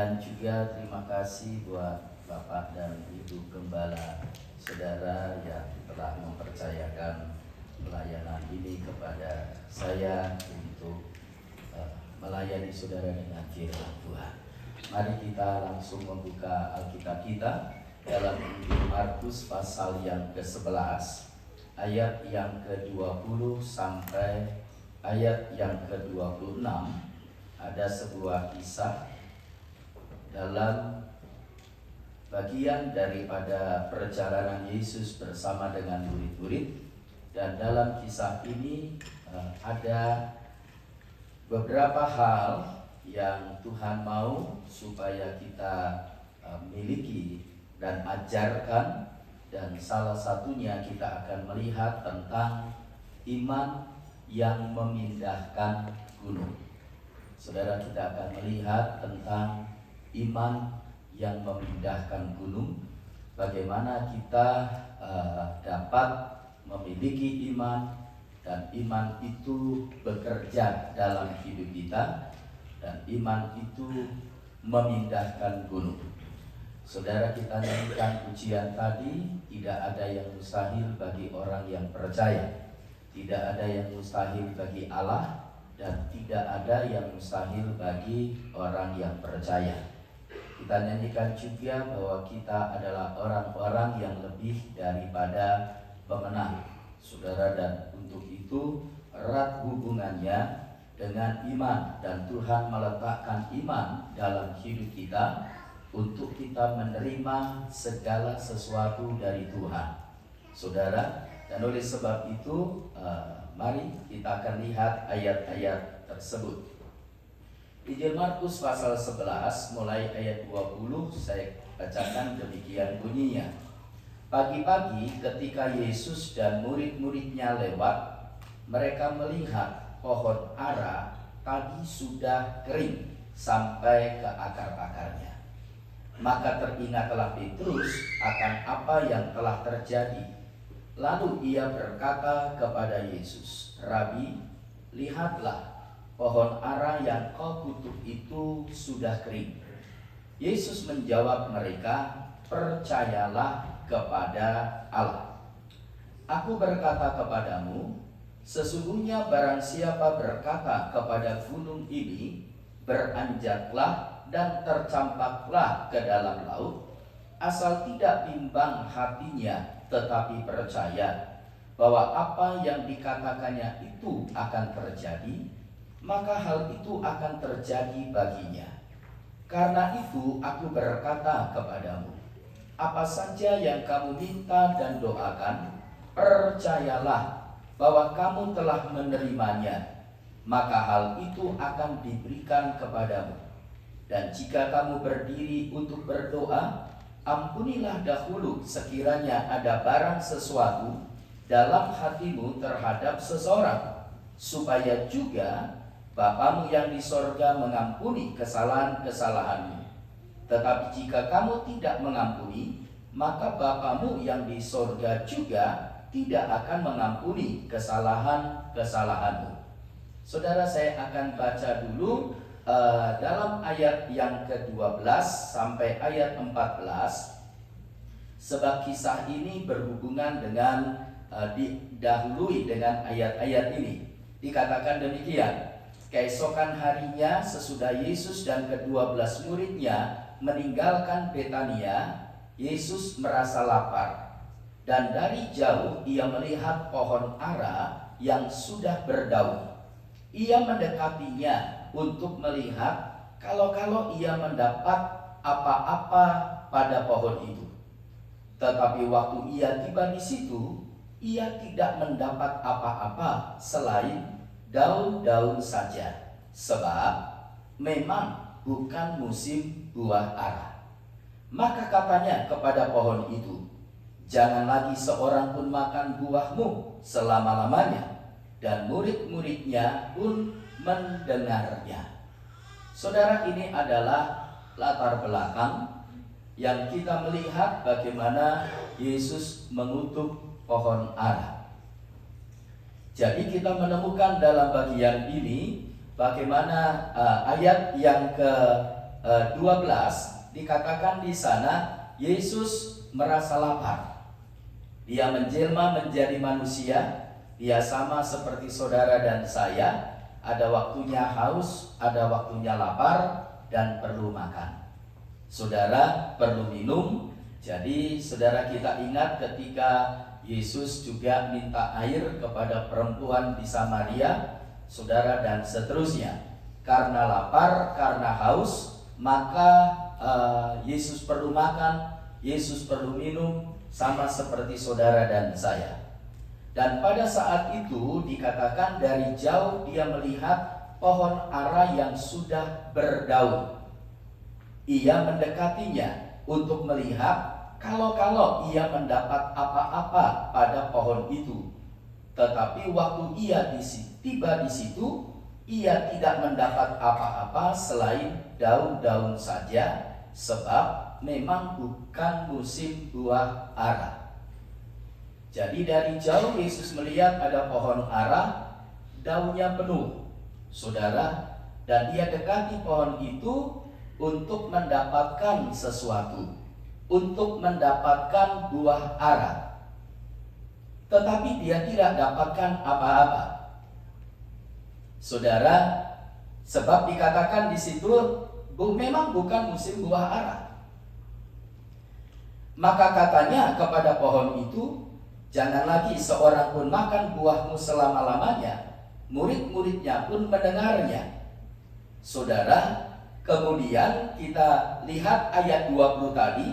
Dan juga terima kasih buat Bapak dan Ibu Gembala Saudara yang telah mempercayakan pelayanan ini kepada saya untuk melayani saudara dengan firman Tuhan. Mari kita langsung membuka Alkitab kita dalam Injil Markus pasal yang ke-11 ayat yang ke-20 sampai ayat yang ke-26. Ada sebuah kisah dalam bagian daripada perjalanan Yesus bersama dengan murid-murid, dan dalam kisah ini ada beberapa hal yang Tuhan mau supaya kita miliki dan ajarkan, dan salah satunya kita akan melihat tentang iman yang memindahkan gunung. Saudara, kita akan melihat tentang iman yang memindahkan gunung, bagaimana kita dapat memiliki iman, dan iman itu bekerja dalam hidup kita, dan iman itu memindahkan gunung. Saudara, kita nyanyikan pujian tadi, tidak ada yang mustahil bagi orang yang percaya, tidak ada yang mustahil bagi Allah, dan tidak ada yang mustahil bagi orang yang percaya. Kita nyanyikan juga bahwa kita adalah orang-orang yang lebih daripada pemenang, saudara, dan untuk itu erat hubungannya dengan iman, dan Tuhan meletakkan iman dalam hidup kita untuk kita menerima segala sesuatu dari Tuhan, saudara. Dan oleh sebab itu mari kita akan lihat ayat-ayat tersebut. Injil Markus pasal 11 mulai ayat 20, saya bacakan demikian bunyinya. Pagi-pagi ketika Yesus dan murid-muridnya lewat, mereka melihat pohon ara tadi sudah kering sampai ke akar-akarnya. Maka teringatlah Petrus akan apa yang telah terjadi. Lalu ia berkata kepada Yesus, "Rabi, lihatlah, pohon ara yang kau kutuk itu sudah kering." Yesus menjawab mereka, "Percayalah kepada Allah. Aku berkata kepadamu, sesungguhnya barang siapa berkata kepada gunung ini, beranjaklah dan tercampaklah ke dalam laut, asal tidak bimbang hatinya, tetapi percaya bahwa apa yang dikatakannya itu akan terjadi, maka hal itu akan terjadi baginya. Karena itu aku berkata kepadamu, apa saja yang kamu minta dan doakan, percayalah bahwa kamu telah menerimanya, maka hal itu akan diberikan kepadamu. Dan jika kamu berdiri untuk berdoa, ampunilah dahulu sekiranya ada barang sesuatu dalam hatimu terhadap seseorang, supaya juga Bapamu yang di sorga mengampuni kesalahan-kesalahanmu. Tetapi jika kamu tidak mengampuni, maka Bapamu yang di sorga juga tidak akan mengampuni kesalahan-kesalahanmu." Saudara, saya akan baca dulu dalam ayat yang ke-12 sampai ayat 14. Sebab kisah ini berhubungan dengan didahului dengan ayat-ayat ini. Dikatakan demikian, keesokan harinya sesudah Yesus dan ke-12 muridnya meninggalkan Betania, Yesus merasa lapar, dan dari jauh ia melihat pohon ara yang sudah berdaun. Ia mendekatinya untuk melihat kalau ia mendapat apa-apa pada pohon itu. Tetapi waktu ia tiba di situ, ia tidak mendapat apa-apa selain daun-daun saja, sebab memang bukan musim buah ara. Maka katanya kepada pohon itu, "Jangan lagi seorang pun makan buahmu selama-lamanya." Dan murid-muridnya pun mendengarnya. Saudara, ini adalah latar belakang yang kita melihat bagaimana Yesus mengutuk pohon ara. Jadi kita menemukan dalam bagian ini bagaimana ayat yang ke 12 dikatakan di sana Yesus merasa lapar. Dia menjelma menjadi manusia. Dia sama seperti saudara dan saya. Ada waktunya haus, ada waktunya lapar dan perlu makan. Saudara perlu minum. Jadi saudara, kita ingat ketika Yesus juga minta air kepada perempuan di Samaria, saudara, dan seterusnya. Karena lapar, karena haus, maka Yesus perlu makan, Yesus perlu minum, sama seperti saudara dan saya. Dan pada saat itu dikatakan dari jauh dia melihat pohon ara yang sudah berdaun. Ia mendekatinya untuk melihat kalau ia mendapat apa-apa pada pohon itu. Tetapi waktu ia tiba di situ, ia tidak mendapat apa-apa selain daun-daun saja, sebab memang bukan musim buah ara. Jadi dari jauh Yesus melihat ada pohon ara, daunnya penuh, saudara, dan dia dekati pohon itu untuk mendapatkan sesuatu, untuk mendapatkan buah ara. Tetapi dia tidak dapatkan apa-apa, saudara, sebab dikatakan di situ memang bukan musim buah ara. Maka katanya kepada pohon itu, jangan lagi seorang pun makan buahmu selama-lamanya. Murid-muridnya pun mendengarnya. Saudara, kemudian kita lihat ayat 20 tadi.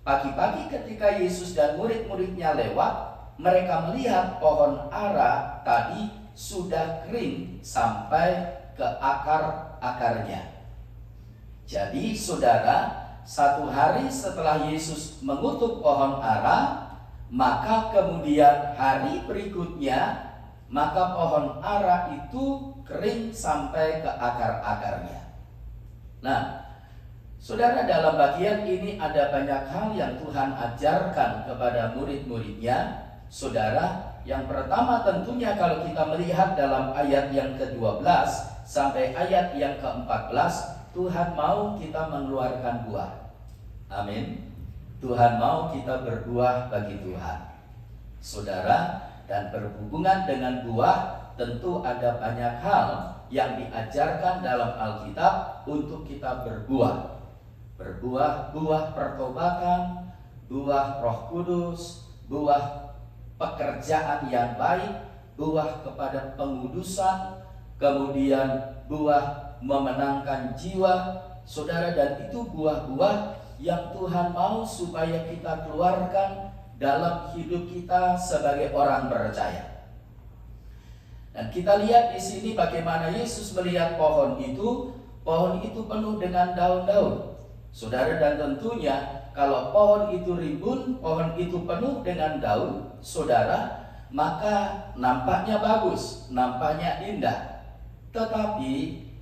Pagi-pagi ketika Yesus dan murid-muridnya lewat, mereka melihat pohon ara tadi sudah kering sampai ke akar-akarnya. Jadi saudara, satu hari setelah Yesus mengutuk pohon ara, maka kemudian hari berikutnya, maka pohon ara itu kering sampai ke akar-akarnya. Nah, saudara, dalam bagian ini ada banyak hal yang Tuhan ajarkan kepada murid-muridnya. Saudara, yang pertama tentunya kalau kita melihat dalam ayat yang ke-12 sampai ayat yang ke-14, Tuhan mau kita mengeluarkan buah. Amin. Tuhan mau kita berbuah bagi Tuhan, saudara. Dan berhubungan dengan buah, tentu ada banyak hal yang diajarkan dalam Alkitab untuk kita berbuah. Berbuah, buah pertobatan, buah Roh Kudus, buah pekerjaan yang baik, buah kepada pengudusan, kemudian buah memenangkan jiwa, saudara. Dan itu buah-buah yang Tuhan mau supaya kita keluarkan dalam hidup kita sebagai orang percaya. Dan kita lihat di sini bagaimana Yesus melihat pohon itu penuh dengan daun-daun, saudara. Dan tentunya kalau pohon itu rimbun, pohon itu penuh dengan daun, saudara, maka nampaknya bagus, nampaknya indah. Tetapi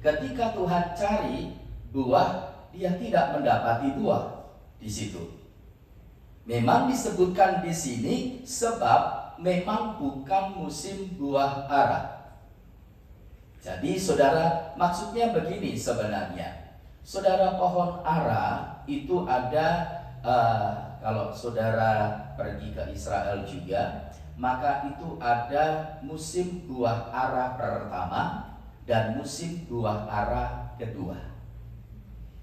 ketika Tuhan cari buah, dia tidak mendapati buah di situ. Memang disebutkan di sini sebab memang bukan musim buah ara. Jadi saudara, maksudnya begini sebenarnya. Saudara, pohon ara itu ada, kalau saudara pergi ke Israel juga, maka itu ada musim buah ara pertama dan musim buah ara kedua.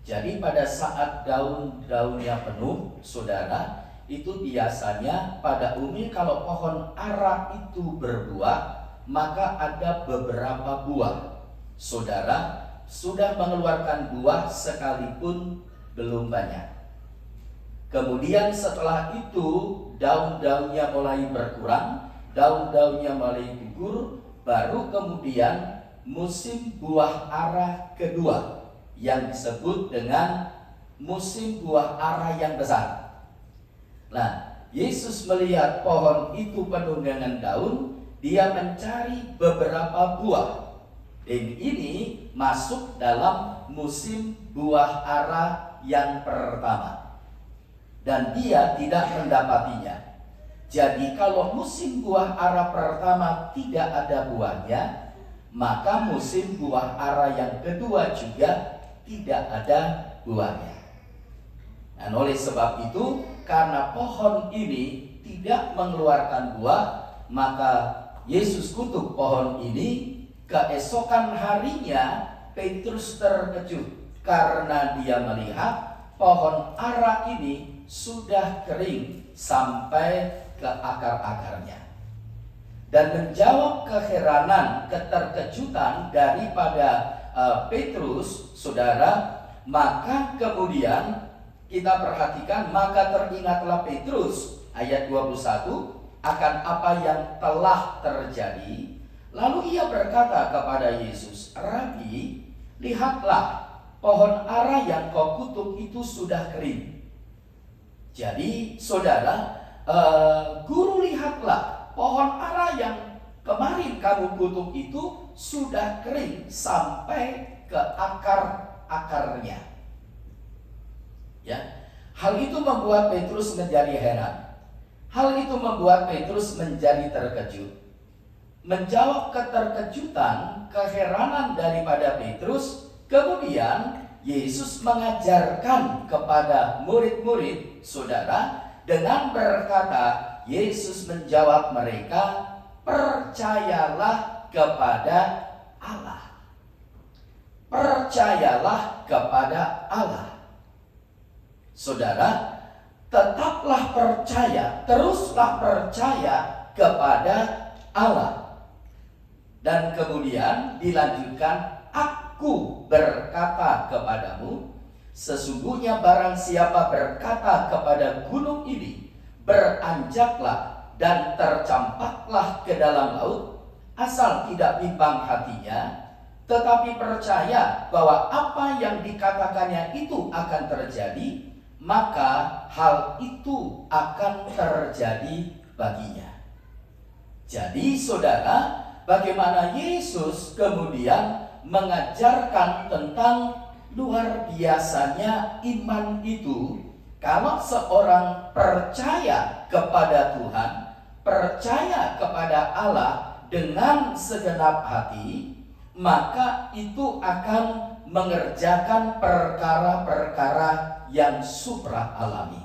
Jadi pada saat daun-daunnya penuh, saudara, itu biasanya pada umumnya kalau pohon ara itu berbuah, maka ada beberapa buah. Saudara, sudah mengeluarkan buah sekalipun belum banyak. Kemudian setelah itu daun-daunnya mulai berkurang, daun-daunnya mulai gugur, baru kemudian musim buah ara kedua yang disebut dengan musim buah ara yang besar. Nah, Yesus melihat pohon itu penuh dengan daun, dia mencari beberapa buah. Dan ini masuk dalam musim buah ara yang pertama. Dan dia tidak mendapatinya. Jadi kalau musim buah ara pertama tidak ada buahnya, maka musim buah ara yang kedua juga tidak ada buahnya. Dan oleh sebab itu, karena pohon ini tidak mengeluarkan buah, maka Yesus kutuk pohon ini. Keesokan harinya Petrus terkejut karena dia melihat pohon ara ini sudah kering sampai ke akar-akarnya. Dan menjawab keheranan, keterkejutan daripada Petrus, saudara, maka kemudian kita perhatikan, maka teringatlah Petrus, ayat 21, akan apa yang telah terjadi. Lalu ia berkata kepada Yesus, Rabi, lihatlah, pohon ara yang kau kutuk itu sudah kering. Jadi saudara, guru, lihatlah, pohon ara yang kemarin kamu kutuk itu sudah kering sampai ke akar-akarnya. Ya, hal itu membuat Petrus menjadi heran. Hal itu membuat Petrus menjadi terkejut. Menjawab keterkejutan, keheranan daripada Petrus, kemudian Yesus mengajarkan kepada murid-murid, saudara, dengan berkata, Yesus menjawab mereka, percayalah kepada Allah. Percayalah kepada Allah. Saudara, tetaplah percaya, teruslah percaya kepada Allah. Dan kemudian dilanjutkan, aku berkata kepadamu, sesungguhnya barang siapa berkata kepada gunung ini, beranjaklah dan tercampaklah ke dalam laut, asal tidak bimbang hatinya, tetapi percaya bahwa apa yang dikatakannya itu akan terjadi, maka hal itu akan terjadi baginya. Jadi saudara, bagaimana Yesus kemudian mengajarkan tentang luar biasanya iman itu. Kalau seorang percaya kepada Tuhan, percaya kepada Allah dengan segenap hati, maka itu akan mengerjakan perkara-perkara yang supra alami,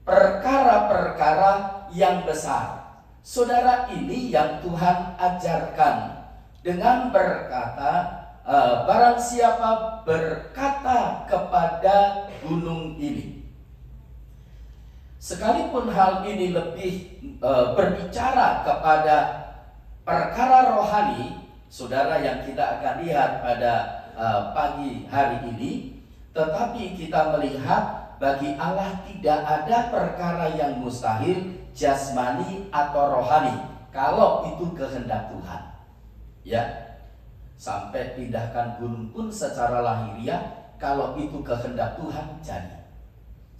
perkara-perkara yang besar. Saudara, ini yang Tuhan ajarkan dengan berkata, barang siapa berkata kepada gunung ini. Sekalipun hal ini lebih berbicara kepada perkara rohani, saudara, yang kita akan lihat pada pagi hari ini, tetapi kita melihat bagi Allah tidak ada perkara yang mustahil, jasmani atau rohani, kalau itu kehendak Tuhan. Ya, sampai pindahkan gunung pun secara lahiriah, kalau itu kehendak Tuhan jadi.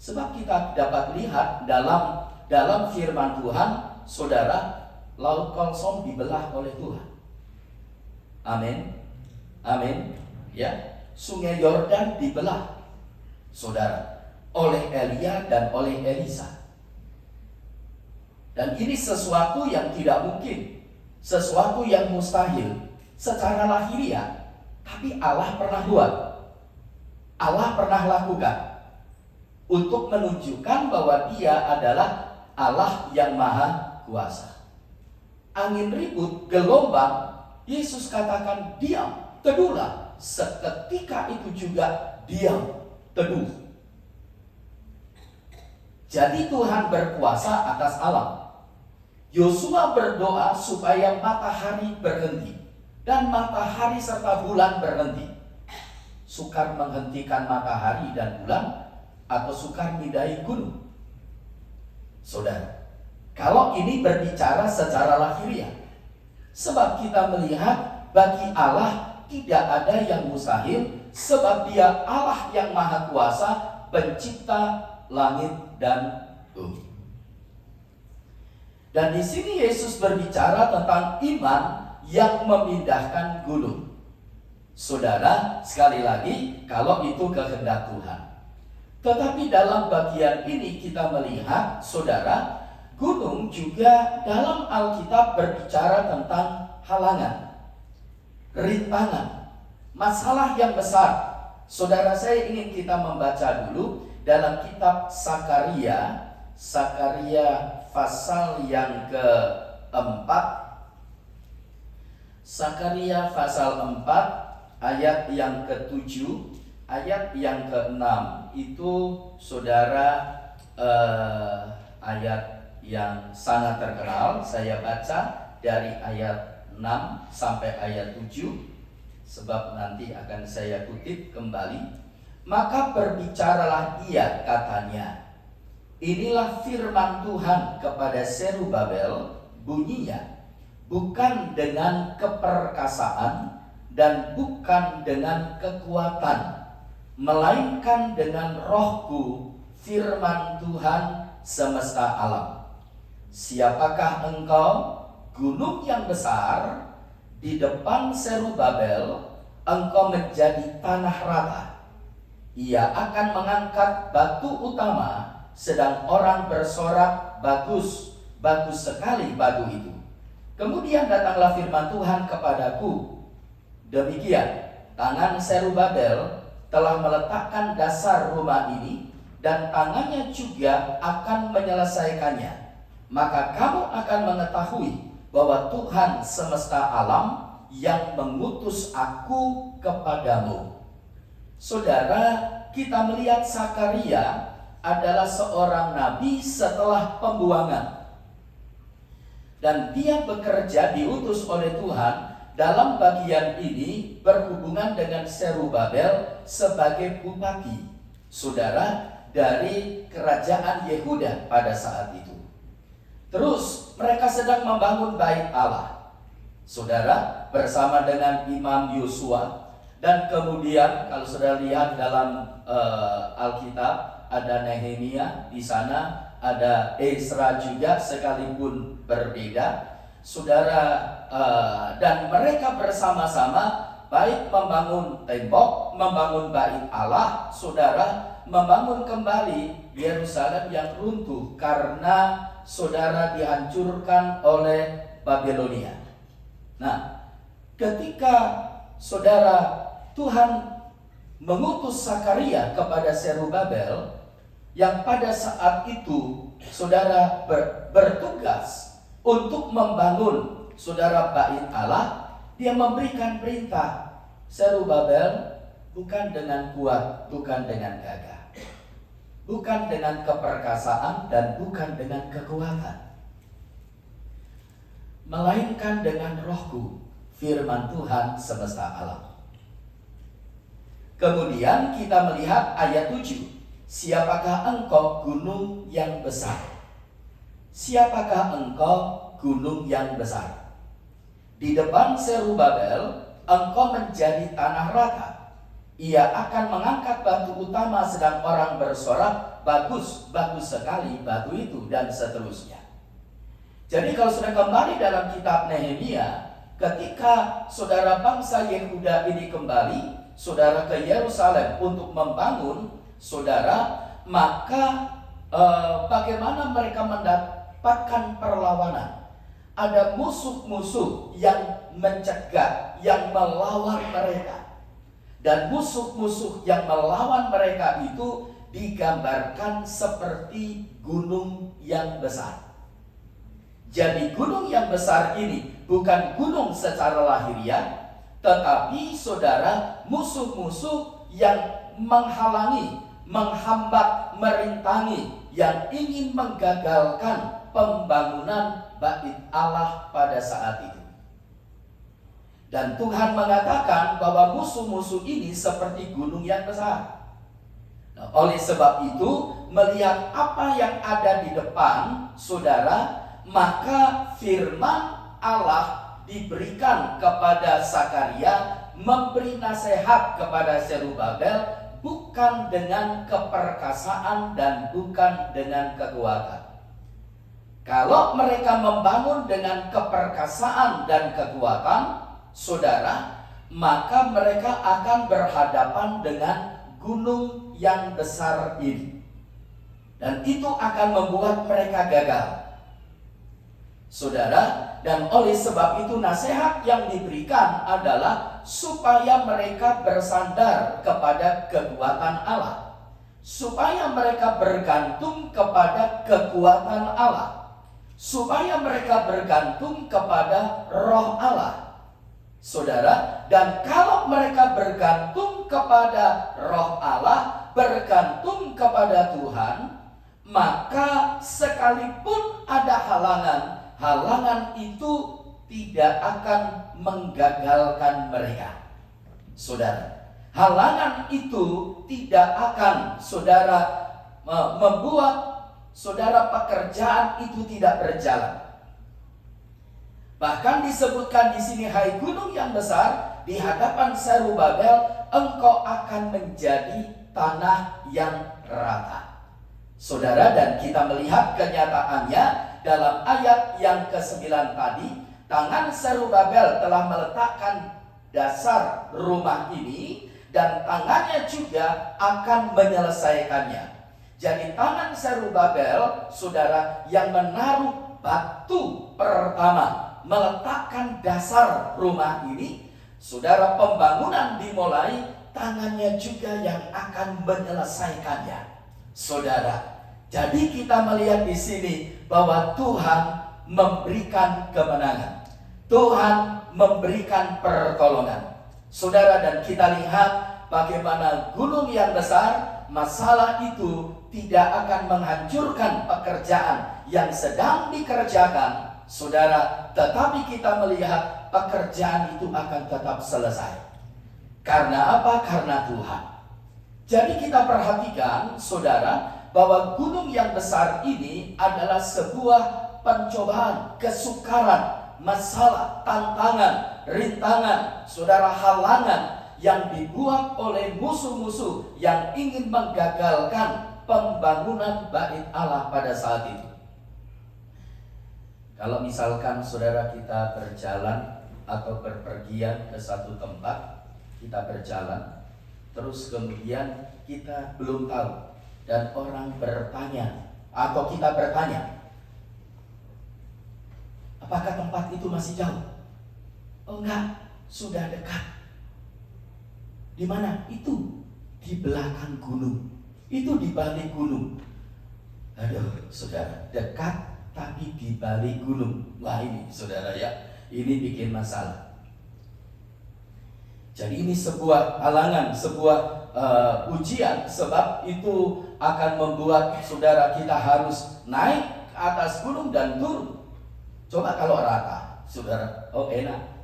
Sebab kita dapat lihat dalam firman Tuhan, saudara, laut Kolsom dibelah oleh Tuhan. Amin, amin. Ya, sungai Yordan dibelah, saudara, oleh Elia dan oleh Elisa. Dan ini sesuatu yang tidak mungkin, sesuatu yang mustahil secara lahiriah, tapi Allah pernah buat, Allah pernah lakukan, untuk menunjukkan bahwa Dia adalah Allah yang maha kuasa. Angin ribut, gelombang, Yesus katakan diam, teduhlah. Seketika itu juga diam, teduh. Jadi Tuhan berkuasa atas alam. Yosua berdoa supaya matahari berhenti, dan matahari serta bulan berhenti. Sukar menghentikan matahari dan bulan, atau sukar mindai gunung? Saudara, kalau ini berbicara secara lahiriah, sebab kita melihat bagi Allah tidak ada yang mustahil, sebab Dia Allah yang maha kuasa, pencipta langit dan bumi. Dan di sini Yesus berbicara tentang iman yang memindahkan gunung. Saudara, sekali lagi, kalau itu kehendak Tuhan. Tetapi dalam bagian ini kita melihat, saudara, gunung juga dalam Alkitab berbicara tentang halangan, rintangan, masalah yang besar. Saudara, saya ingin kita membaca dulu dalam kitab Sakaria pasal yang keempat. Sakaria pasal 4 ayat yang ke-7, ayat yang ke-6 itu saudara ayat yang sangat terkenal. Saya baca dari ayat 6 sampai ayat 7, sebab nanti akan saya kutip kembali. Maka berbicaralah ia, katanya, inilah firman Tuhan kepada Zerubabel, bunyinya, bukan dengan keperkasaan dan bukan dengan kekuatan, melainkan dengan Rohku, firman Tuhan semesta alam. Siapakah engkau, gunung yang besar? Di depan Zerubabel engkau menjadi tanah rata. Ia akan mengangkat batu utama, sedang orang bersorak, bagus, bagus sekali batu itu. Kemudian datanglah firman Tuhan kepadaku, demikian, tangan Zerubabel telah meletakkan dasar rumah ini, dan tangannya juga akan menyelesaikannya. Maka kamu akan mengetahui bahwa Tuhan semesta alam yang mengutus aku kepadamu. Saudara, kita melihat Sakaria adalah seorang nabi setelah pembuangan. Dan dia bekerja diutus oleh Tuhan dalam bagian ini berhubungan dengan Zerubabel sebagai bupati, saudara, dari kerajaan Yehuda pada saat itu. Terus mereka sedang membangun bait Allah, saudara, bersama dengan Imam Yosua. Dan kemudian kalau saudara lihat dalam Alkitab, ada Nehemia, di sana ada Ezra juga, sekalipun berbeda, saudara, dan mereka bersama-sama baik membangun tembok, membangun bait Allah, saudara, membangun kembali Yerusalem yang runtuh karena saudara dihancurkan oleh Babilonia. Nah, ketika saudara Tuhan mengutus Sakaria kepada Zerubabel, yang pada saat itu saudara bertugas untuk membangun saudara bait Allah, dia memberikan perintah, Zerubabel, bukan dengan kuat, bukan dengan gagah, bukan dengan keperkasaan dan bukan dengan kekuatan, melainkan dengan Rohku, firman Tuhan semesta alam. Kemudian kita melihat ayat 7. Siapakah engkau, gunung yang besar? Siapakah engkau, gunung yang besar? Di depan Zerubabel engkau menjadi tanah rata. Ia akan mengangkat batu utama, sedang orang bersorak, bagus, bagus sekali batu itu, dan seterusnya. Jadi kalau sudah kembali dalam kitab Nehemia, ketika saudara bangsa Yehuda ini kembali, saudara, ke Yerusalem untuk membangun, saudara, maka bagaimana mereka mendapatkan perlawanan? Ada musuh-musuh yang mencegah, yang melawan mereka. Dan musuh-musuh yang melawan mereka itu digambarkan seperti gunung yang besar. Jadi gunung yang besar ini bukan gunung secara lahiriah, tetapi saudara, musuh-musuh yang menghalangi, menghambat, merintangi, yang ingin menggagalkan pembangunan bait Allah pada saat itu. Dan Tuhan mengatakan bahwa musuh-musuh ini seperti gunung yang besar. Nah, oleh sebab itu, melihat apa yang ada di depan, saudara, maka firman Allah diberikan kepada Sakaria, memberi nasihat kepada Zerubabel, bukan dengan keperkasaan dan bukan dengan kekuatan. Kalau mereka membangun dengan keperkasaan dan kekuatan, saudara, maka mereka akan berhadapan dengan gunung yang besar ini. Dan itu akan membuat mereka gagal. Saudara, dan oleh sebab itu nasihat yang diberikan adalah supaya mereka bersandar kepada kekuatan Allah, supaya mereka bergantung kepada kekuatan Allah, supaya mereka bergantung kepada Roh Allah. Saudara, dan kalau mereka bergantung kepada Roh Allah, bergantung kepada Tuhan, maka sekalipun ada halangan itu tidak akan menggagalkan mereka. Saudara, halangan itu tidak akan membuat pekerjaan itu tidak berjalan. Bahkan disebutkan di sini, hai gunung yang besar, di hadapan Zerubabel engkau akan menjadi tanah yang rata. Saudara, dan kita melihat kenyataannya dalam ayat yang ke-9 tadi, tangan Zerubabel telah meletakkan dasar rumah ini dan tangannya juga akan menyelesaikannya. Jadi tangan Zerubabel, saudara, yang menaruh batu pertama, meletakkan dasar rumah ini. Saudara, pembangunan dimulai, tangannya juga yang akan menyelesaikannya. Saudara, jadi kita melihat di sini bahwa Tuhan memberikan kemenangan, Tuhan memberikan pertolongan. Saudara, dan kita lihat bagaimana gunung yang besar, masalah itu tidak akan menghancurkan pekerjaan yang sedang dikerjakan, saudara, tetapi kita melihat pekerjaan itu akan tetap selesai. Karena apa? Karena Tuhan. Jadi kita perhatikan, saudara, bahwa gunung yang besar ini adalah sebuah pencobaan, kesukaran, masalah, tantangan, rintangan, saudara, halangan yang dibuat oleh musuh-musuh yang ingin menggagalkan pembangunan bait Allah pada saat itu. Kalau misalkan saudara kita berjalan atau berpergian ke satu tempat, kita berjalan, terus kemudian kita belum tahu, dan orang bertanya atau kita bertanya, apakah tempat itu masih jauh? Oh enggak, sudah dekat. Di mana? Itu di belakang gunung, itu di balik gunung. Aduh, saudara, dekat tapi di balik gunung. Wah, ini saudara ya, ini bikin masalah. Jadi ini sebuah halangan, sebuah ujian, sebab itu akan membuat saudara kita harus naik ke atas gunung dan turun. Coba kalau rata, saudara, oh enak.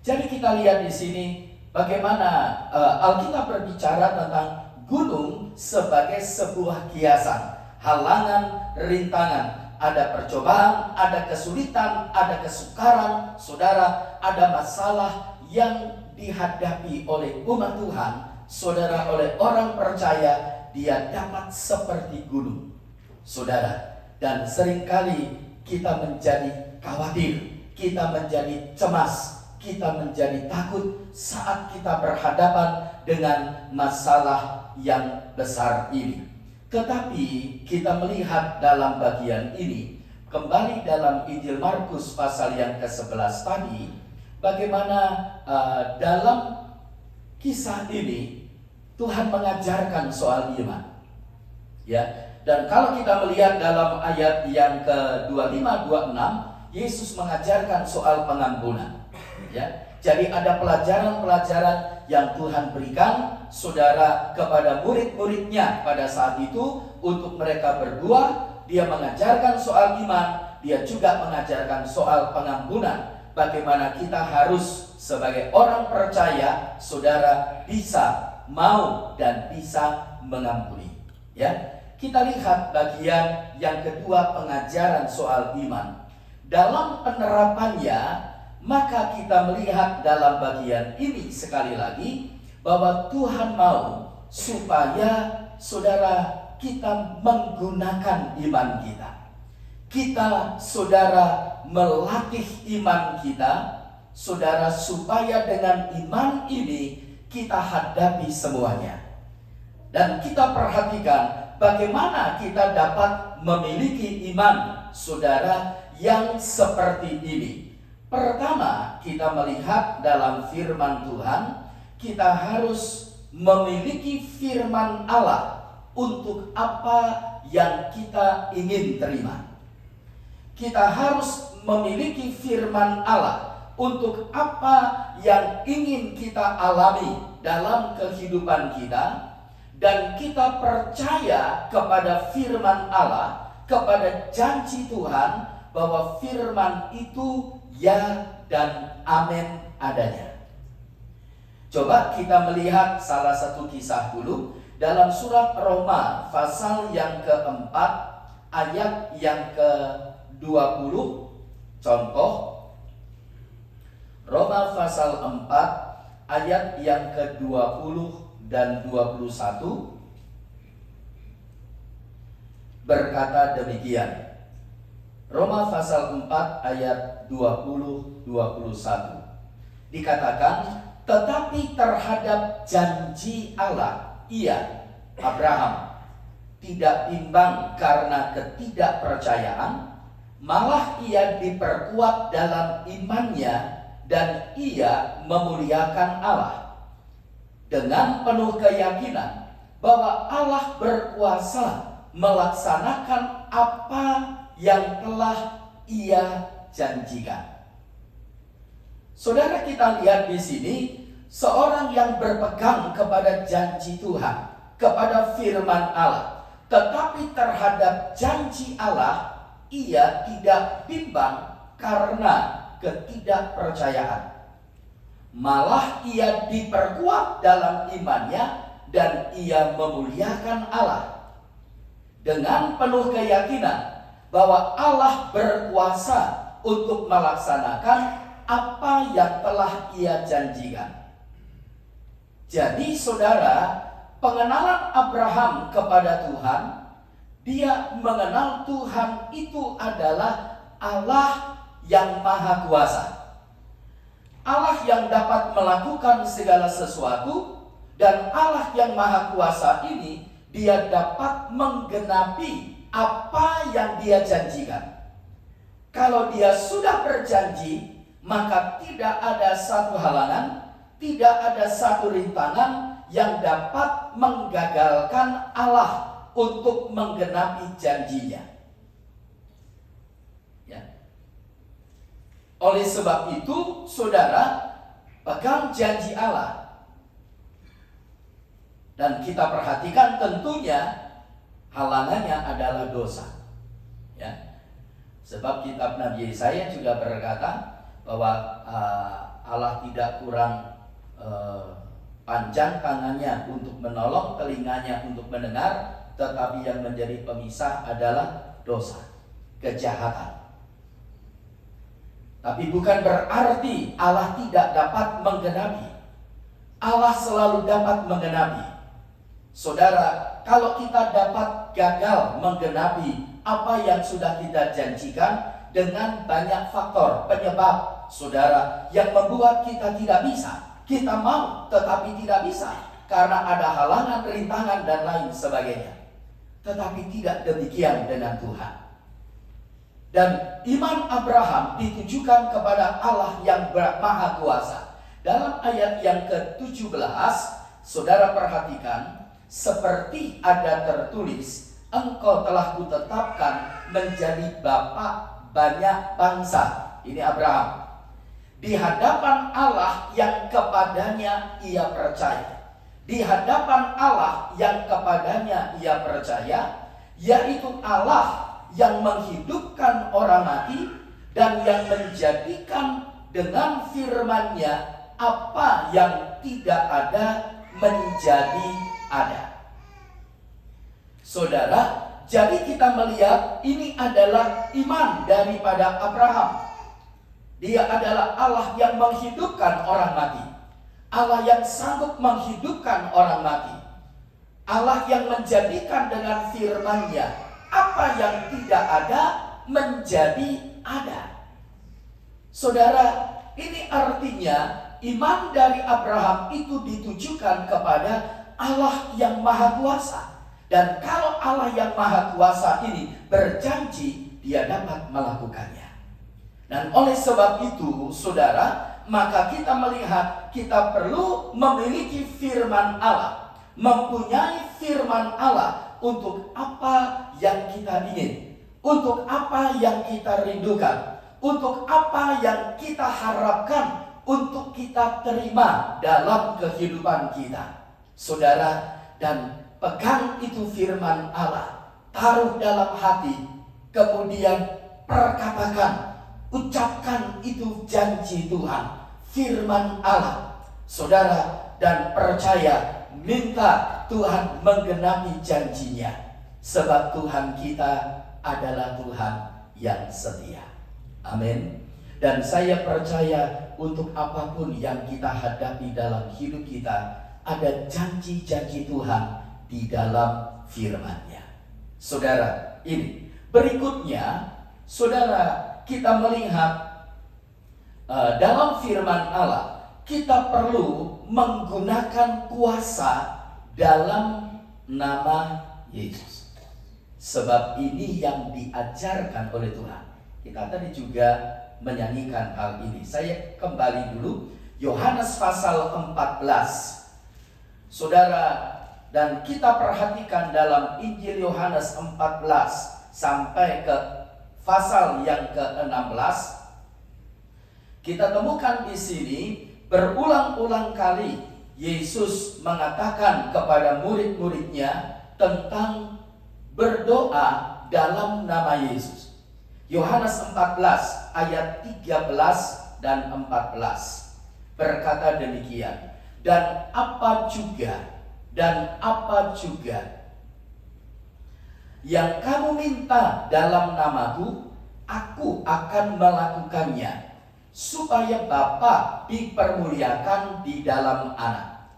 Jadi kita lihat di sini bagaimana Alkitab berbicara tentang gunung sebagai sebuah kiasan, halangan, rintangan. Ada percobaan, ada kesulitan, ada kesukaran, saudara, ada masalah yang dihadapi oleh umat Tuhan, saudara, oleh orang percaya, dia dapat seperti gunung, saudara. Dan seringkali kita menjadi khawatir, kita menjadi cemas, kita menjadi takut saat kita berhadapan dengan masalah yang besar ini. Tetapi kita melihat dalam bagian ini, kembali dalam Injil Markus pasal yang ke-11 tadi, bagaimana dalam kisah ini Tuhan mengajarkan soal iman. Ya, dan kalau kita melihat dalam ayat yang ke-25-26, Yesus mengajarkan soal pengampunan. Ya, jadi ada pelajaran-pelajaran yang Tuhan berikan, saudara, kepada murid-muridnya pada saat itu untuk mereka berbuah. Dia mengajarkan soal iman, dia juga mengajarkan soal pengampunan. Bagaimana kita harus sebagai orang percaya, saudara, bisa mau dan bisa mengampuni. Ya, kita lihat bagian yang kedua, pengajaran soal iman. Dalam penerapannya, maka kita melihat dalam bagian ini sekali lagi bahwa Tuhan mau supaya saudara kita menggunakan iman kita. Kita, saudara, melatih iman kita, saudara, supaya dengan iman ini kita hadapi semuanya. Dan kita perhatikan bagaimana kita dapat memiliki iman, saudara, yang seperti ini. Pertama, kita melihat dalam firman Tuhan, kita harus memiliki firman Allah untuk apa yang kita ingin terima. Kita harus memiliki firman Allah untuk apa yang ingin kita alami dalam kehidupan kita, dan kita percaya kepada firman Allah, kepada janji Tuhan, bahwa firman itu ya dan amin adanya. Coba kita melihat salah satu kisah dulu dalam surat Roma pasal yang keempat ayat yang ke-20. Contoh Roma pasal 4 ayat yang ke-20 dan 21 berkata demikian. Roma pasal 4 ayat 20-21 dikatakan, tetapi terhadap janji Allah, ia, Abraham, tidak bimbang karena ketidakpercayaan, malah ia diperkuat dalam imannya dan ia memuliakan Allah dengan penuh keyakinan bahwa Allah berkuasa melaksanakan apa yang telah ia janjikan. Saudara, kita lihat di sini seorang yang berpegang kepada janji Tuhan, kepada firman Allah, tetapi terhadap janji Allah ia tidak bimbang karena ketidakpercayaan. Malah ia diperkuat dalam imannya dan ia memuliakan Allah dengan penuh keyakinan bahwa Allah berkuasa untuk melaksanakan apa yang telah ia janjikan. Jadi saudara, pengenalan Abraham kepada Tuhan, dia mengenal Tuhan itu adalah Allah yang maha kuasa, Allah yang dapat melakukan segala sesuatu, dan Allah yang maha kuasa ini dia dapat menggenapi apa yang dia janjikan. Kalau dia sudah berjanji, maka tidak ada satu halangan, tidak ada satu rintangan yang dapat menggagalkan Allah untuk menggenapi janjinya. Ya. Oleh sebab itu, saudara, pegang janji Allah. Dan kita perhatikan tentunya halangannya adalah dosa. Ya. Sebab kitab Nabi Yesaya juga berkata bahwa Allah tidak kurang panjang tangannya untuk menolong, telinganya untuk mendengar, tetapi yang menjadi pemisah adalah dosa, kejahatan. Tapi bukan berarti Allah tidak dapat menggenapi. Allah selalu dapat menggenapi. Saudara, kalau kita dapat gagal menggenapi apa yang sudah kita janjikan dengan banyak faktor penyebab, saudara, yang membuat kita tidak bisa. Kita mau tetapi tidak bisa karena ada halangan, rintangan dan lain sebagainya. Tetapi tidak demikian dengan Tuhan. Dan iman Abraham ditujukan kepada Allah yang maha kuasa. Dalam ayat yang ke-17, saudara perhatikan, seperti ada tertulis, engkau telah kutetapkan menjadi bapa banyak bangsa. Ini Abraham. Di hadapan Allah yang kepadanya ia percaya. Di hadapan Allah yang kepadanya ia percaya, yaitu Allah yang menghidupkan orang mati dan yang menjadikan dengan firman-Nya apa yang tidak ada menjadi ada. Saudara, jadi kita melihat ini adalah iman daripada Abraham. Dia adalah Allah yang menghidupkan orang mati, Allah yang sanggup menghidupkan orang mati, Allah yang menjadikan dengan firman-Nya apa yang tidak ada menjadi ada. Saudara, ini artinya iman dari Abraham itu ditujukan kepada Allah yang maha kuasa. Dan kalau Allah yang maha kuasa ini berjanji, dia dapat melakukannya. Dan oleh sebab itu, saudara, maka kita melihat kita perlu memiliki firman Allah, mempunyai firman Allah untuk apa yang kita ingin, untuk apa yang kita rindukan, untuk apa yang kita harapkan, untuk kita terima dalam kehidupan kita. Saudara, dan pegang itu firman Allah, taruh dalam hati, kemudian perkatakan, ucapkan itu janji Tuhan, firman Allah, saudara, dan percaya, minta Tuhan menggenapi janjinya, sebab Tuhan kita adalah Tuhan yang setia. Amin. Dan saya percaya untuk apapun yang kita hadapi dalam hidup kita, ada janji-janji Tuhan di dalam firman-Nya. Saudara, ini berikutnya, saudara, kita melihat dalam firman Allah, kita perlu menggunakan kuasa dalam nama Yesus. Sebab ini yang diajarkan oleh Tuhan. Kita tadi juga menyanyikan hal ini. Saya kembali dulu, Yohanes pasal 14. Saudara, dan kita perhatikan dalam Injil Yohanes 14 sampai ke pasal yang ke-16, kita temukan di sini berulang-ulang kali Yesus mengatakan kepada murid-muridnya tentang berdoa dalam nama Yesus. Yohanes 14 ayat 13 dan 14 berkata demikian, dan apa juga yang kamu minta dalam namaku, aku akan melakukannya, supaya Bapa dipermuliakan di dalam Anak.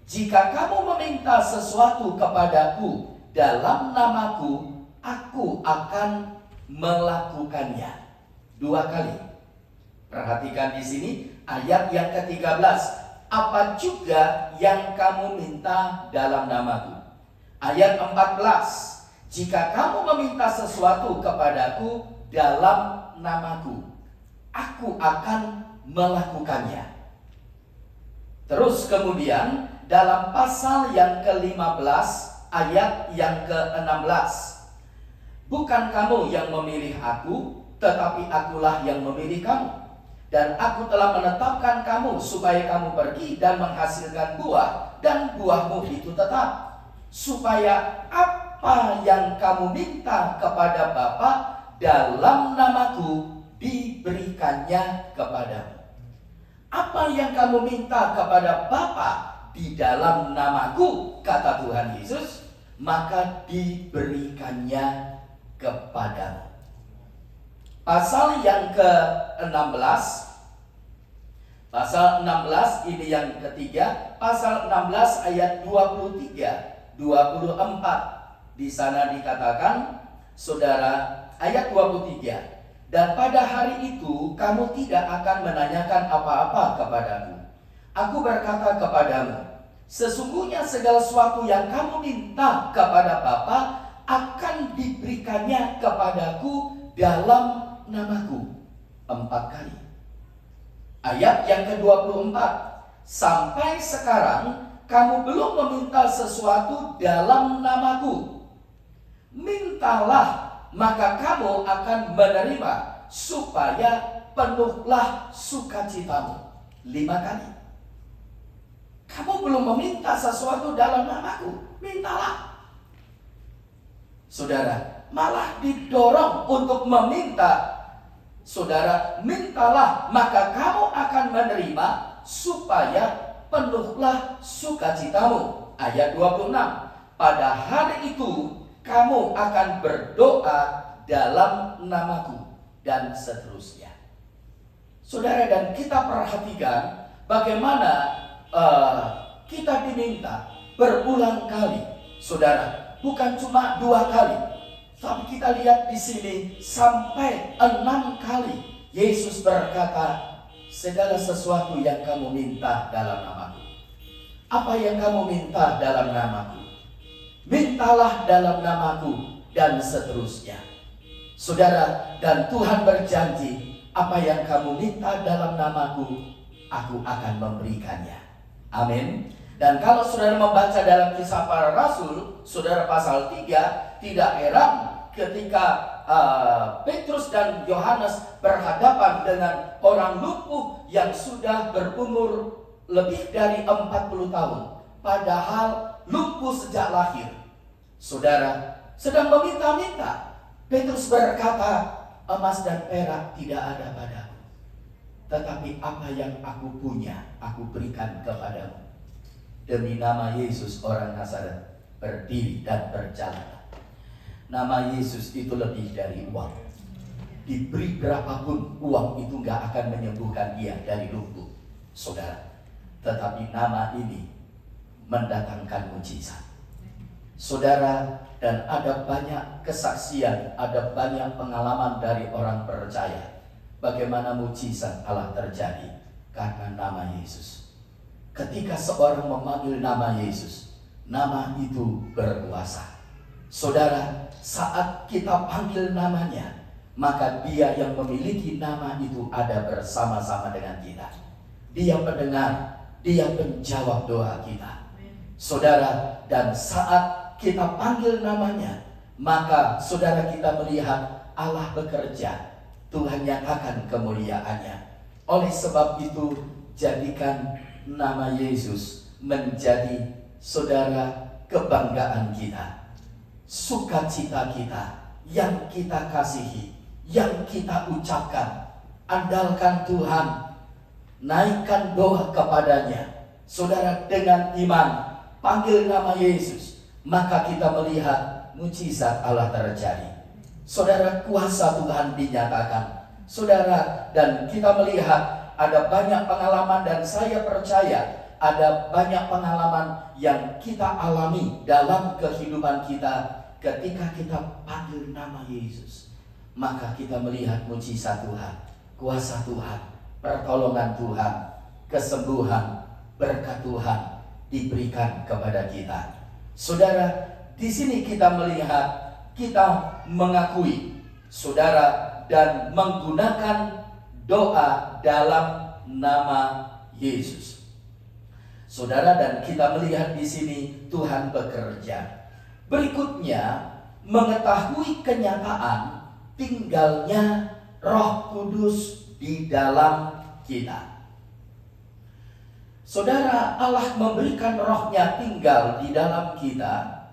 Jika kamu meminta sesuatu kepadaku dalam namaku, aku akan melakukannya. 2 kali. Perhatikan di sini ayat yang ke-13. Apa juga yang kamu minta dalam namaku. Ayat 14. Jika kamu meminta sesuatu kepadaku dalam namaku, aku akan melakukannya. Terus kemudian dalam pasal yang ke-15 ayat yang ke-16. Bukan kamu yang memilih aku, tetapi akulah yang memilih kamu. Dan aku telah menetapkan kamu supaya kamu pergi dan menghasilkan buah, dan buahmu itu tetap. Supaya apa yang kamu minta kepada Bapa dalam namaku diberikannya kepadamu. Apa yang kamu minta kepada Bapa di dalam namaku, kata Tuhan Yesus, maka diberikannya kepadamu. Pasal yang ke-16, pasal 16 ini yang ketiga, pasal 16 ayat 23, 24. Di sana dikatakan, saudara, ayat 23, dan pada hari itu kamu tidak akan menanyakan apa-apa kepadaku. Aku berkata kepadamu, sesungguhnya segala sesuatu yang kamu minta kepada Bapa akan diberikannya kepadaku dalam namaku. 4 kali. Ayat yang ke-24, sampai sekarang kamu belum meminta sesuatu dalam namaku. Mintalah, maka kamu akan menerima, supaya penuhlah sukacitamu. 5 kali. Kamu belum meminta sesuatu dalam namaku, mintalah. Saudara, malah didorong untuk meminta. Saudara, mintalah, maka kamu akan menerima, supaya penuhlah sukacitamu. Ayat 26, pada hari itu kamu akan berdoa dalam namaku, dan seterusnya. Saudara, dan kita perhatikan bagaimana kita diminta berulang kali. Saudara, bukan cuma 2 kali, tapi kita lihat di sini sampai 6 kali Yesus berkata, segala sesuatu yang kamu minta dalam namaku. Apa yang kamu minta dalam namaku? Mintalah dalam namaku, dan seterusnya. Saudara, dan Tuhan berjanji apa yang kamu minta dalam namaku, aku akan memberikannya. Amin. Dan kalau saudara membaca dalam Kisah Para Rasul, saudara pasal 3, tidak heran ketika Petrus dan Yohanes berhadapan dengan orang lumpuh yang sudah berumur lebih dari 40 tahun. Padahal lumpuh sejak lahir. Saudara sedang meminta-minta. Petrus berkata, emas dan perak tidak ada padaku, tetapi apa yang aku punya, aku berikan kepadamu. Demi nama Yesus orang Nazaret, berdiri dan berjalan. Nama Yesus itu lebih dari uang. Diberi berapapun uang itu gak akan menyembuhkan dia dari lumpuh, saudara. Tetapi nama ini mendatangkan mujizat, saudara. Dan ada banyak kesaksian, ada banyak pengalaman dari orang percaya bagaimana mujizat Allah terjadi karena nama Yesus. Ketika seorang memanggil nama Yesus, nama itu berkuasa. Saudara, saat kita panggil namanya, maka dia yang memiliki nama itu ada bersama-sama dengan kita. Dia mendengar, dia menjawab doa kita, saudara. Dan saat kita panggil namanya, maka saudara kita melihat Allah bekerja, Tuhan nyatakan kemuliaannya. Oleh sebab itu, jadikan nama Yesus menjadi saudara kebanggaan kita, sukacita kita, yang kita kasihi, yang kita ucapkan. Andalkan Tuhan, naikkan doa kepadanya, saudara. Dengan iman panggil nama Yesus, maka kita melihat mujizat Allah terjadi, saudara. Kuasa Tuhan dinyatakan, saudara. Dan kita melihat ada banyak pengalaman, dan saya percaya ada banyak pengalaman yang kita alami dalam kehidupan kita. Ketika kita panggil nama Yesus, maka kita melihat mujizat Tuhan, kuasa Tuhan, pertolongan Tuhan, kesembuhan, berkat Tuhan diberikan kepada kita. Saudara, di sini kita melihat, kita mengakui, saudara, dan menggunakan doa dalam nama Yesus, saudara. Dan kita melihat di sini Tuhan bekerja. Berikutnya, mengetahui kenyataan tinggalnya Roh Kudus di dalam kita. Saudara, Allah memberikan rohnya tinggal di dalam kita.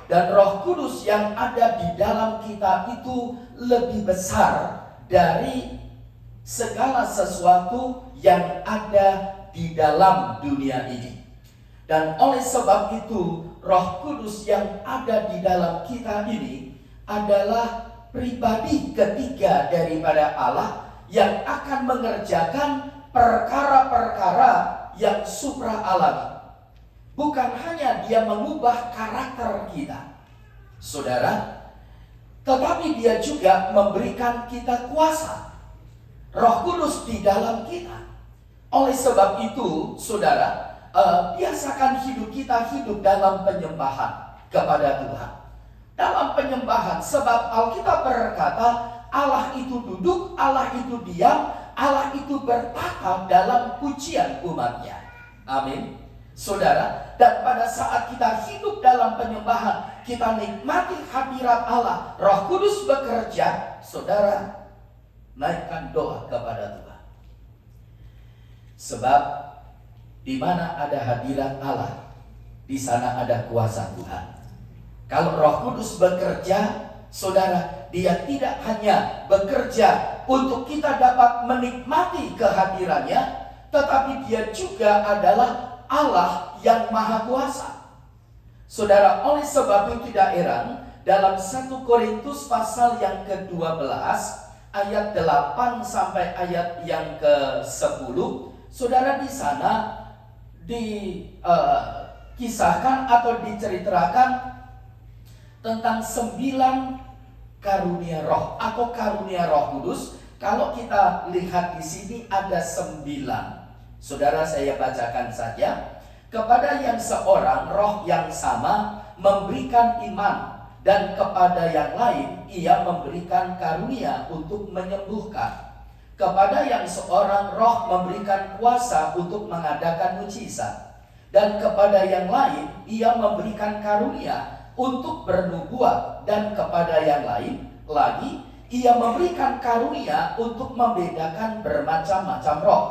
Dan Roh Kudus yang ada di dalam kita itu lebih besar dari segala sesuatu yang ada di dalam dunia ini. Dan oleh sebab itu, Roh Kudus yang ada di dalam kita ini adalah pribadi ketiga daripada Allah yang akan mengerjakan perkara-perkara yang supra alami. Bukan hanya dia mengubah karakter kita, saudara, tetapi dia juga memberikan kita kuasa. Roh Kudus di dalam kita. Oleh sebab itu, saudara, biasakan hidup kita hidup dalam penyembahan kepada Tuhan. Dalam penyembahan, sebab Alkitab berkata Allah itu duduk, Allah itu diam, Allah itu bertata dalam pujian umatnya. Amin, saudara. Dan pada saat kita hidup dalam penyembahan, kita nikmati hadirat Allah, Roh Kudus bekerja, saudara. Naikkan doa kepada Tuhan, sebab di mana ada hadirat Allah, di sana ada kuasa Tuhan. Kalau Roh Kudus bekerja, saudara, dia tidak hanya bekerja untuk kita dapat menikmati kehadirannya, tetapi dia juga adalah Allah yang Maha Kuasa. Saudara, oleh sebab itu tidak heran dalam 1 Korintus pasal yang ke-12 ayat 8 sampai ayat yang ke-10, saudara, di sana dikisahkan atau diceritakan tentang 9 karunia roh atau karunia Roh Kudus. Kalau kita lihat di sini ada 9. Saudara, saya bacakan saja. Kepada yang seorang roh yang sama memberikan iman, dan kepada yang lain ia memberikan karunia untuk menyembuhkan. kepada yang seorang roh memberikan kuasa untuk mengadakan mujizat, dan kepada yang lain ia memberikan karunia untuk bernubuat, dan kepada yang lain lagi ia memberikan karunia untuk membedakan bermacam-macam roh.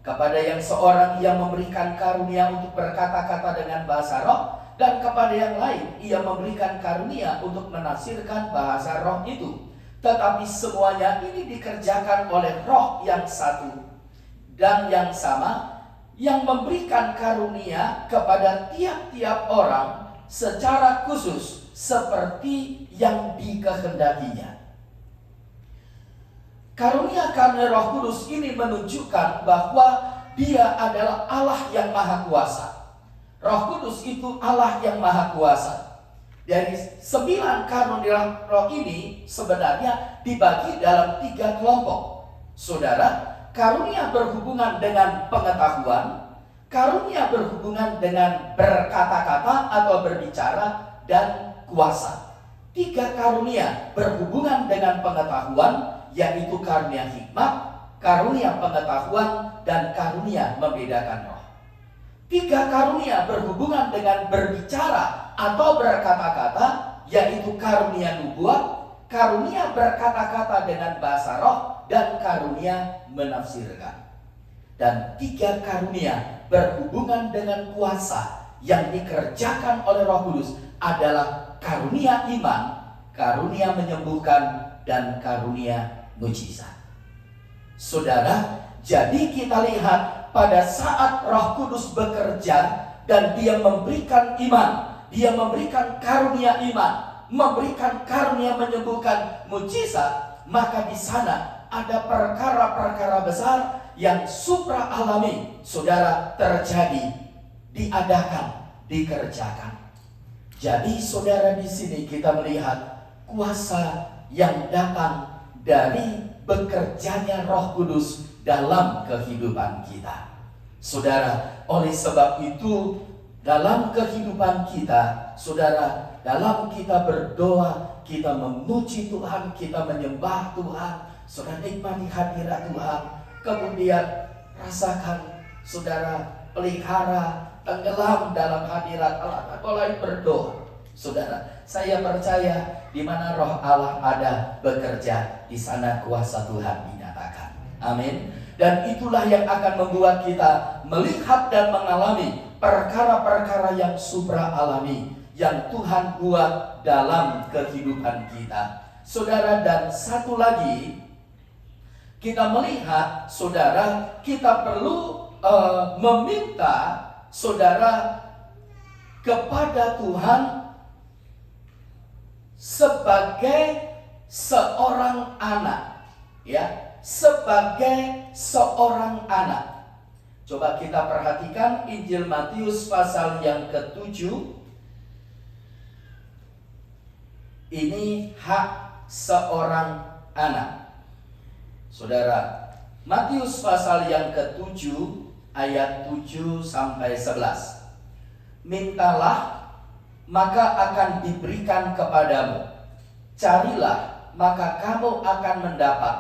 Kepada yang seorang ia memberikan karunia untuk berkata-kata dengan bahasa roh, dan kepada yang lain ia memberikan karunia untuk menafsirkan bahasa roh itu. Tetapi semuanya ini dikerjakan oleh Roh yang satu dan yang sama, yang memberikan karunia kepada tiap-tiap orang secara khusus seperti yang dikehendakinya. Karunia karena Roh Kudus ini menunjukkan bahwa Dia adalah Allah yang Maha Kuasa. Roh Kudus itu Allah yang Maha Kuasa. Dari 9 karunia Roh ini sebenarnya dibagi dalam 3 kelompok. Saudara, karunia berhubungan dengan pengetahuan, karunia berhubungan dengan berkata-kata atau berbicara, dan kuasa. 3 karunia berhubungan dengan pengetahuan, yaitu karunia hikmat, karunia pengetahuan, dan karunia membedakan roh. 3 karunia berhubungan dengan berbicara atau berkata-kata, yaitu karunia nubuat, karunia berkata-kata dengan bahasa roh, dan karunia menafsirkan. Dan 3 karunia berhubungan dengan kuasa yang dikerjakan oleh Roh Kudus adalah karunia iman, karunia menyembuhkan, dan karunia mujizat. Saudara, jadi kita lihat pada saat Roh Kudus bekerja dan Dia memberikan iman, Dia memberikan karunia iman, memberikan karunia menyembuhkan, mujizat, maka di sana ada perkara-perkara besar yang supra alami, saudara, terjadi, diadakan, dikerjakan. Jadi saudara, di sini kita melihat kuasa yang datang dari bekerjanya Roh Kudus dalam kehidupan kita. Saudara, oleh sebab itu dalam kehidupan kita, saudara, dalam kita berdoa, kita memuji Tuhan, kita menyembah Tuhan, saudara, nikmati hadirat Tuhan, kemudian rasakan, saudara, pelihara, tenggelam dalam hadirat Allah, mulai berdoa. Saudara, saya percaya di mana Roh Allah ada bekerja, di sana kuasa Tuhan dinyatakan. Amin. Dan itulah yang akan membuat kita melihat dan mengalami perkara-perkara yang supra alami yang Tuhan buat dalam kehidupan kita. Saudara, dan satu lagi kita melihat, saudara, kita perlu meminta, saudara, kepada Tuhan sebagai seorang anak, ya, sebagai seorang anak. Coba kita perhatikan Injil Matius pasal yang ke-7. Ini hak seorang anak. Saudara, Matius pasal yang ke-7 ayat 7 sampai 11. Mintalah, maka akan diberikan kepadamu. Carilah, maka kamu akan mendapat.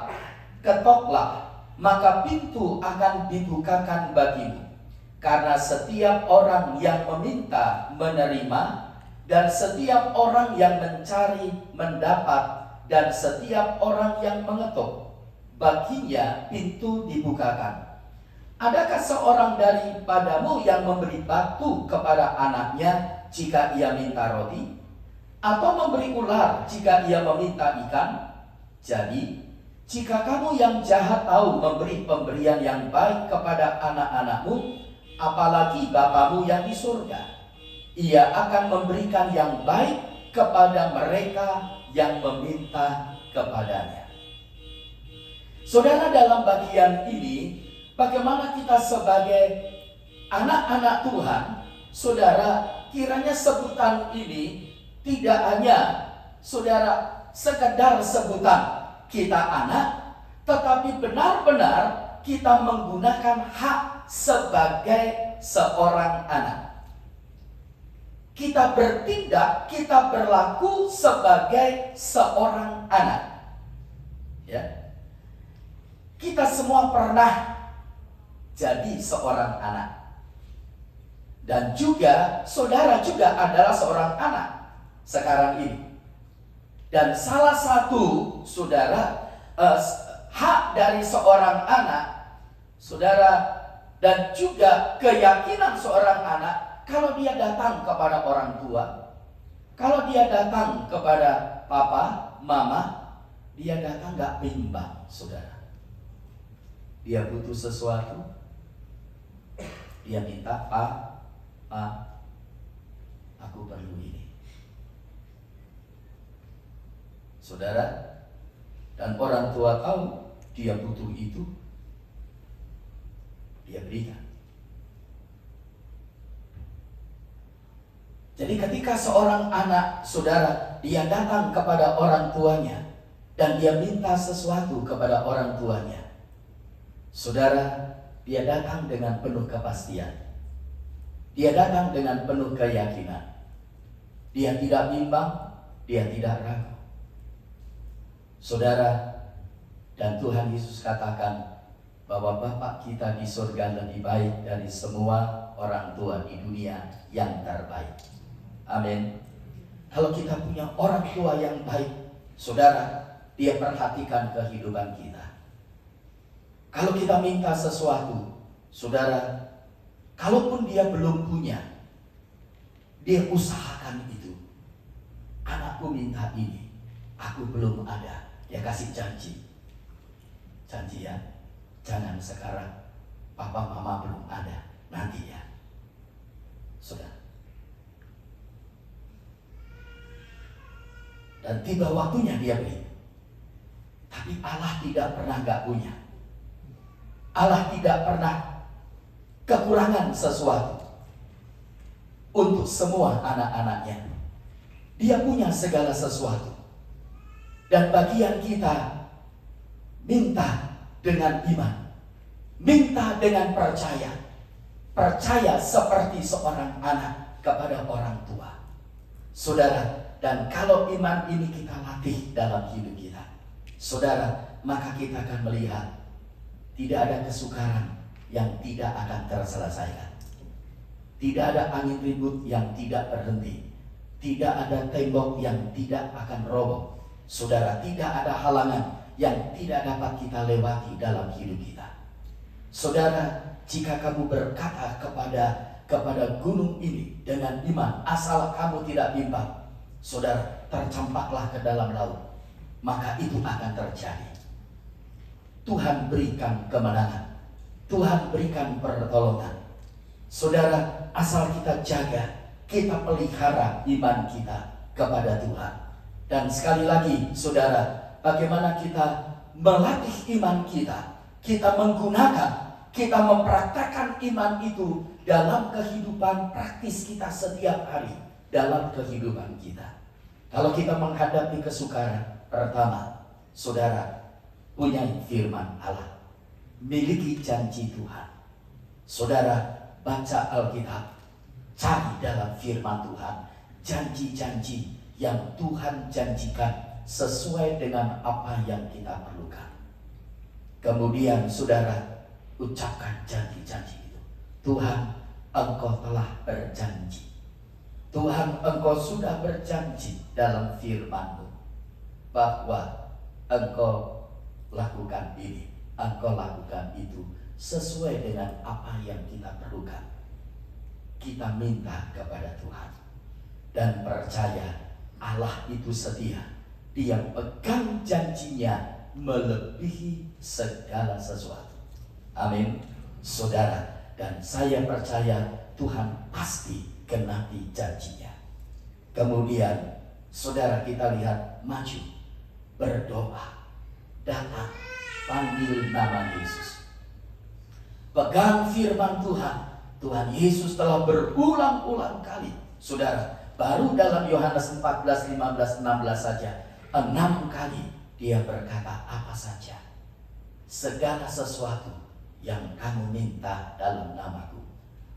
Ketoklah, maka pintu akan dibukakan bagimu. Karena setiap orang yang meminta menerima, dan setiap orang yang mencari mendapat, dan setiap orang yang mengetuk, baginya pintu dibukakan. Adakah seorang daripadamu yang memberi batu kepada anaknya jika ia minta roti, atau memberi ular jika ia meminta ikan? Jadi, jika kamu yang jahat tahu memberi pemberian yang baik kepada anak-anakmu, apalagi Bapamu yang di surga, Ia akan memberikan yang baik kepada mereka yang meminta kepadanya. Saudara, dalam bagian ini, bagaimana kita sebagai anak-anak Tuhan, saudara, kiranya sebutan ini tidak hanya, saudara, sekedar sebutan kita anak, tetapi benar-benar kita menggunakan hak sebagai seorang anak. Kita bertindak, kita berlaku sebagai seorang anak. Ya. Kita semua pernah jadi seorang anak. Dan juga saudara juga adalah seorang anak sekarang ini. Dan salah satu saudara hak dari seorang anak, saudara, dan juga keyakinan seorang anak, kalau dia datang kepada orang tua, kalau dia datang kepada papa, mama, dia datang gak bimbang, saudara. Dia butuh sesuatu, dia minta, Pak, aku perlu ini. Saudara, dan orang tua tahu dia butuh itu, dia berikan. Jadi ketika seorang anak, saudara, dia datang kepada orang tuanya dan dia minta sesuatu kepada orang tuanya, saudara, dia datang dengan penuh kepastian. Dia datang dengan penuh keyakinan. Dia tidak bimbang, dia tidak ragu. Saudara, dan Tuhan Yesus katakan bahwa Bapa kita di surga lebih baik dari semua orang tua di dunia yang terbaik. Amin. Kalau kita punya orang tua yang baik, saudara, dia perhatikan kehidupan kita. Kalau kita minta sesuatu, saudara, kalaupun dia belum punya, dia usahakan itu. Anakku minta ini, aku belum ada. Dia kasih janji. Janji ya, jangan sekarang, papa mama belum ada, nanti ya. Sudah. Dan tiba waktunya dia beri. Tapi Allah tidak pernah gak punya. Allah tidak pernah kekurangan sesuatu untuk semua anak-anaknya. Dia punya segala sesuatu. Dan bagian kita minta dengan iman, minta dengan percaya. Percaya seperti seorang anak kepada orang tua. Saudara, dan kalau iman ini kita latih dalam hidup kita, saudara, maka kita akan melihat tidak ada kesukaran yang tidak akan terselesaikan. Tidak ada angin ribut yang tidak berhenti. Tidak ada tembok yang tidak akan roboh. Saudara, tidak ada halangan yang tidak dapat kita lewati dalam hidup kita. Saudara, jika kamu berkata kepada gunung ini dengan iman, asal kamu tidak bimbang, saudara, tercampaklah ke dalam laut, maka itu akan terjadi. Tuhan berikan kemenangan, Tuhan berikan pertolongan. Saudara, asal kita jaga, kita pelihara iman kita kepada Tuhan. Dan sekali lagi, saudara, bagaimana kita melatih iman kita, kita menggunakan, kita mempraktekkan iman itu dalam kehidupan praktis kita setiap hari, dalam kehidupan kita. Kalau kita menghadapi kesukaran, pertama, saudara, punya firman Allah, miliki janji Tuhan. Saudara, baca Alkitab, cari dalam firman Tuhan janji-janji yang Tuhan janjikan sesuai dengan apa yang kita perlukan. Kemudian saudara, ucapkan janji-janji itu. Tuhan, Engkau telah berjanji. Tuhan, Engkau sudah berjanji dalam firman-Mu bahwa Engkau lakukan ini, Engkau lakukan itu sesuai dengan apa yang kita perlukan. Kita minta kepada Tuhan dan percaya Allah itu setia. Dia pegang janjinya melebihi segala sesuatu. Amin, saudara. Dan saya percaya Tuhan pasti genapi janjinya. Kemudian saudara, kita lihat maju, berdoa, datang, panggil nama Yesus, pegang firman Tuhan. Tuhan Yesus telah berulang-ulang kali, saudara, baru dalam Yohanes 14, 15, 16 saja, 6 kali dia berkata, apa saja, segala sesuatu yang kamu minta dalam namaku,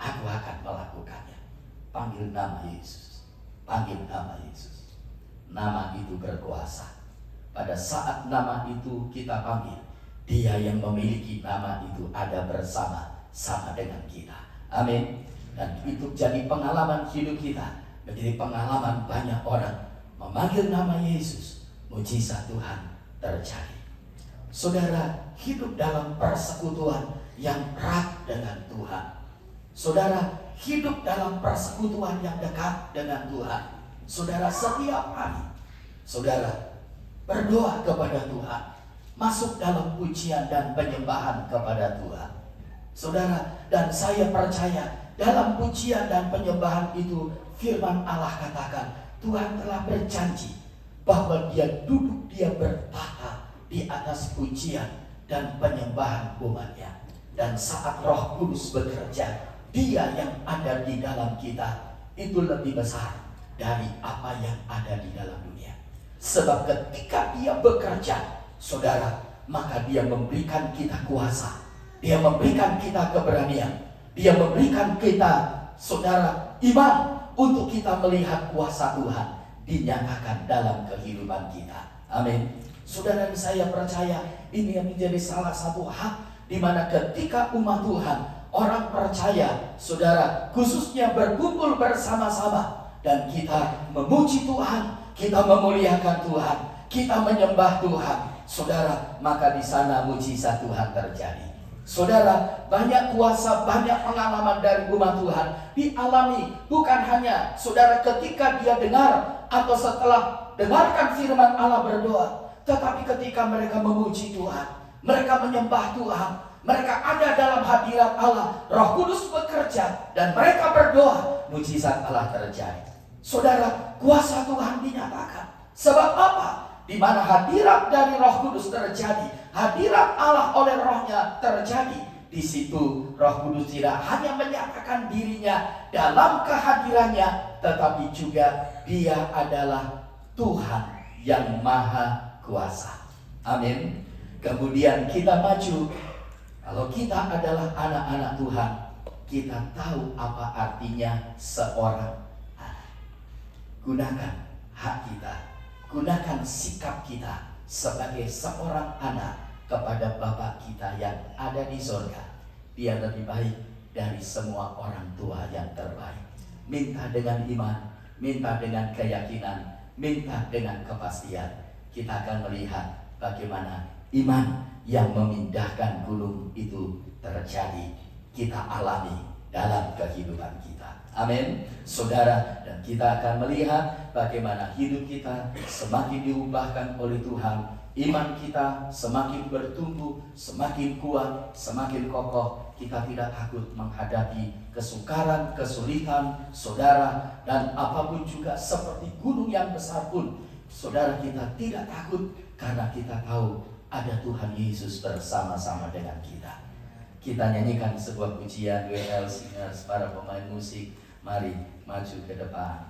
aku akan melakukannya. Panggil nama Yesus, panggil nama Yesus. Nama itu berkuasa. Pada saat nama itu kita panggil, Dia yang memiliki nama itu ada bersama-sama dengan kita. Amin. Dan itu jadi pengalaman hidup kita, menjadi pengalaman banyak orang memanggil nama Yesus, mujizat Tuhan terjadi. Saudara hidup dalam persekutuan yang erat dengan Tuhan. Saudara hidup dalam persekutuan yang dekat dengan Tuhan. Saudara setiap hari, saudara berdoa kepada Tuhan, masuk dalam pujian dan penyembahan kepada Tuhan. Saudara, dan saya percaya dalam pujian dan penyembahan itu firman Allah katakan, Tuhan telah berjanji bahwa dia duduk, dia bertata di atas pujian dan penyembahan umatnya. Dan saat Roh Kudus bekerja, Dia yang ada di dalam kita itu lebih besar dari apa yang ada di dalam dunia. Sebab ketika Dia bekerja, saudara, maka Dia memberikan kita kuasa, Dia memberikan kita keberanian, Dia memberikan kita, saudara, iman untuk kita melihat kuasa Tuhan dinyatakan dalam kehidupan kita. Amin. Saudara, saya percaya ini yang menjadi salah satu hak di mana ketika umat Tuhan, orang percaya, saudara, khususnya berkumpul bersama-sama dan kita memuji Tuhan, kita memuliakan Tuhan, kita menyembah Tuhan, saudara, maka di sana mujizat Tuhan terjadi. Saudara, banyak kuasa, banyak pengalaman dari umat Tuhan dialami, bukan hanya saudara ketika dia dengar atau setelah dengarkan firman Allah berdoa, tetapi ketika mereka memuji Tuhan, mereka menyembah Tuhan, mereka ada dalam hadirat Allah, Roh Kudus bekerja dan mereka berdoa, mujizat Allah terjadi. Saudara, kuasa Tuhan dinyatakan. Sebab apa? Di mana hadirat dari Roh Kudus terjadi, hadirat Allah oleh Rohnya terjadi. Di situ Roh Kudus tidak hanya menyatakan dirinya dalam kehadirannya, tetapi juga Dia adalah Tuhan yang Maha Kuasa. Amin. Kemudian kita maju. Kalau kita adalah anak-anak Tuhan, kita tahu apa artinya seorang anak. Gunakan hak kita, gunakan sikap kita sebagai seorang anak kepada Bapa kita yang ada di surga. Dia lebih baik dari semua orang tua yang terbaik. Minta dengan iman, minta dengan keyakinan, minta dengan kepastian. Kita akan melihat bagaimana iman yang memindahkan gunung itu terjadi, kita alami dalam kehidupan kita. Amin. Saudara, dan kita akan melihat bagaimana hidup kita semakin diubahkan oleh Tuhan. Iman kita semakin bertumbuh, semakin kuat, semakin kokoh. Kita tidak takut menghadapi kesukaran, kesulitan, saudara, dan apapun juga seperti gunung yang besar pun, saudara, kita tidak takut karena kita tahu ada Tuhan Yesus bersama-sama dengan kita. Kita nyanyikan sebuah pujian WL Singers, para pemain musik. Mari maju ke depan.